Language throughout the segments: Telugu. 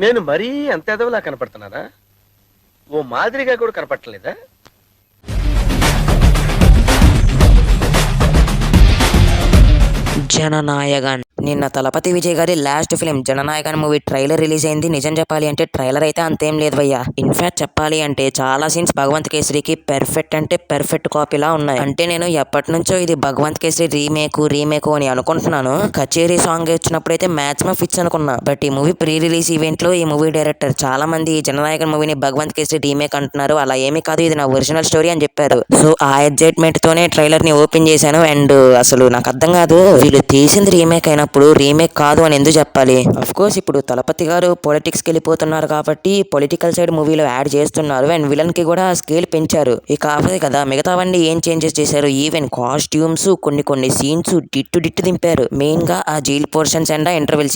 నేను మరీ అంత ఎదవలా కనపడుతున్నారా? ఓ మాదిరిగా కూడా కనపడలేదా? జననాయగన్. నిన్న తలపతి విజయ్ గారి last film Jana Nayagan movie trailer release అయింది. నిజం చెప్పాలి అంటే ట్రైలర్ అయితే అంతేం లేదు భయ్యా. ఇన్ఫాక్ట్ చెప్పాలి అంటే చాలా సీన్స్ భగవంత్ కేసరికి పెర్ఫెక్ట్ అంటే పెర్ఫెక్ట్ కాపీలా ఉన్నాయి. అంటే నేను ఎప్పటి నుంచో ఇది భగవంత్ కేసరి రీమేక్ అని అనుకుంటున్నాను. కచేరీ సాంగ్ వచ్చినప్పుడైతే మాక్సిమం ఫిక్స్ అనుకున్నా. బట్ ఈ మూవీ ప్రీ రిలీజ్ ఈవెంట్ లో ఈ మూవీ డైరెక్టర్ చాలా మంది జననాయగన్ మూవీని భగవంత్ కేసరి రీమేక్ అంటున్నారు. అలా ఏమీ కాదు, ఇది నా ఒరిజినల్ స్టోరీ అని చెప్పారు. సో ఆ ఎగ్జైట్మెంట్ తోనే ట్రైలర్ ని ఓపెన్ చేశాను. అండ్ అసలు నాకు అర్థం కాదు, వీళ్ళు తీసింది రీమేక్ అయినప్పుడు రీమేక్ కాదు అని ఎందుకు చెప్పాలి? అఫ్ కోర్స్ ఇప్పుడు తలపతి గారు పొలిటిక్స్ కి వెళ్ళిపోతున్నారు కాబట్టి పొలిటికల్ సైడ్ మూవీలో యాడ్ చేస్తున్నారు. అండ్ విలన్ కి కూడా స్కేల్ పెంచారు. ఇక కాకపోతే కదా మిగతావన్నీ ఏం చేంజెస్ చేశారు. ఈవెన్ కాస్ట్యూమ్స్ కొన్ని సీన్స్ డిట్టు దింపారు. మెయిన్ గా ఆ jail portions and interval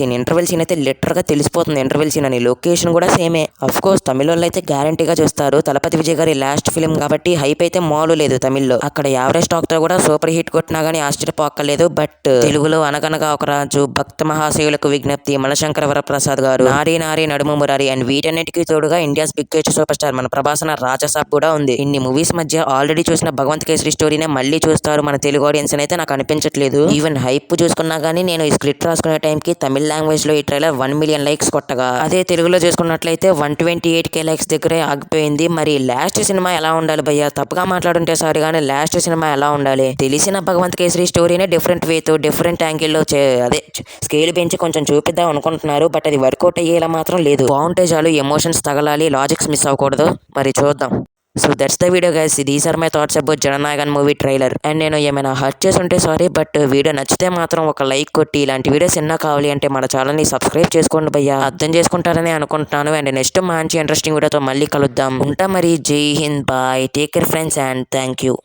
scene అయితే లిటర్ గా తెలిసిపోతుంది ఇంటర్వెల్ సీన్ అని. లొకేషన్ కూడా సేమే. అఫ్ కోర్స్ తమిళ వాళ్ళు అయితే గ్యారంటీగా చూస్తారు. తలపతి విజయ్ గారి లాస్ట్ ఫిలిం కాబట్టి హైప్ అయితే మాలు లేదు తమిళ్లో. అక్కడ యావరేజ్ టాక్ తో కూడా సూపర్ హిట్ కొట్టినా గానీ ఆశ్చర్యపోక్కర్లేదు. బట్ తెలుగులో అనగనగా ఒక రాజు, భక్త మహాశయులకు విజ్ఞప్తి, మనశంకర వరప్రసాద్ గారు, నారీ నడుము మురారి అండ్ వీటన్నిటికీ తోడుగా ఇండియాస్ బిగ్గెస్ట్ సూపర్ స్టార్ మన ప్రభాసన రాజసాబ్ కూడా ఉంది. ఇన్ని మూవీస్ మధ్య ఆల్రెడీ చూసిన భగవంత్ కేసరి స్టోరీనే మళ్ళీ చూస్తారు మన తెలుగు ఆడియన్స్ అయితే నాకు అనిపించట్లేదు. ఈవెన్ హైప్ చూసుకున్నా గానీ నేను ఈ స్క్రిప్ట్ రాసుకునే టైంకి తమిళ లాంగ్వేజ్ లో ఈ ట్రైలర్ 1 మిలియన్ లైక్స్ కొట్టగా, అదే తెలుగులో చూసుకున్నట్లయితే 128K లైక్స్ దగ్గరే ఆగిపోయింది. మరి లాస్ట్ సినిమా ఎలా ఉండాలి భయ్యా? తప్పుగా మాట్లాడుంటే సారీ కానీ లాస్ట్ సినిమా ఎలా ఉండాలి? తెలిసిన భగవంత్ కేసరి స్టోరీనే డిఫరెంట్ వేతో డిఫరెంట్ యాంగిల్లో అదే స్కేల్ పెంచి కొంచెం చూపిద్దాం అనుకుంటున్నారు. బట్ అది వర్కౌట్ అయ్యేలా మాత్రం లేదు. బాగుంటే చాలు, ఎమోషన్స్ తగలాలి, లాజిక్స్ మిస్ అవ్వకూడదు. మరి చూద్దాం. So that's the video guys. These are my thoughts about Jananayagan movie trailer. And నేను ఏమైనా హర్ట్ చేసి ఉంటే సారీ. బట్ వీడియో నచ్చితే మాత్రం ఒక లైక్ కొట్టి ఇలాంటి వీడియోస్ ఎన్నో కావాలి అంటే మన ఛానల్ని సబ్స్క్రైబ్ చేసుకోండి భయ్యా. అర్థం చేసుకుంటారని అనుకుంటున్నాను. అండ్ నెక్స్ట్ మంచి ఇంట్రెస్టింగ్ వీడియోతో మళ్ళీ కలుద్దాం. ఉంటా మరి. Jai Hind, bye, take care friends and thank you.